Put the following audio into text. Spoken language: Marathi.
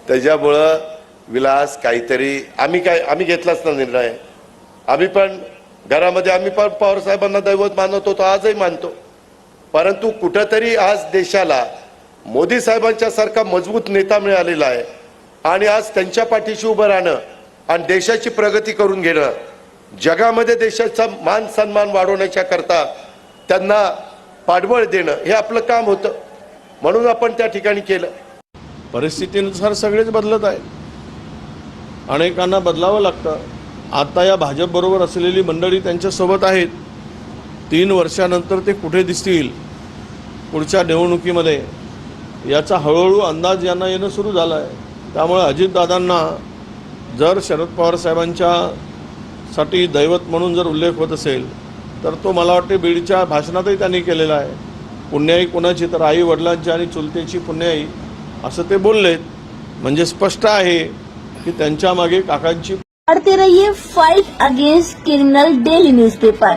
त्याच्यामुळं विलास काहीतरी आम्ही घेतलाच ना निर्णय. आम्ही पण घरामध्ये आम्ही पण पवार साहेबांना दैवत मानत होतो, आजही मानतो. परंतु कुठंतरी आज देशाला मोदी साहेबांच्या सारखा मजबूत नेता मिळालेला आहे आणि आज त्यांच्या पाठीशी उभं राहणं आणि देशाची प्रगती करून घेणं, जगामध्ये देशाचा मान सन्मान वाढवण्याच्या करता त्यांना पाठबळ देणं हे आपलं काम होतं. म्हणून आपण त्या ठिकाणी केलं. परिस्थितीनुसार सगळेच बदलत आहेत, अनेकांना बदलावं लागतं. आता या भाजपबरोबर असलेली मंडळी त्यांच्यासोबत आहेत. 3 वर्षानंतर ते कुठे दिसतील पुढच्या निवडणुकीमध्ये याचा हळूहळू अंदाज यांना येणं सुरू झालं आहे. त्यामुळे अजितदादांना जर शरद पवार साहेबांच्या साठी दैवत म्हणून जर उल्लेख होत असेल तर तो मला वाटते बीडच्या भाषणातही त्यांनी केलेला आहे. पुण्याई कोणाची तर आई वडिलांची आणि चुलतेची पुण्याई असं ते बोललेत. म्हणजे स्पष्ट आहे की त्यांच्या मागे काकांची. पढ़ते रहिए fight against criminal daily newspaper.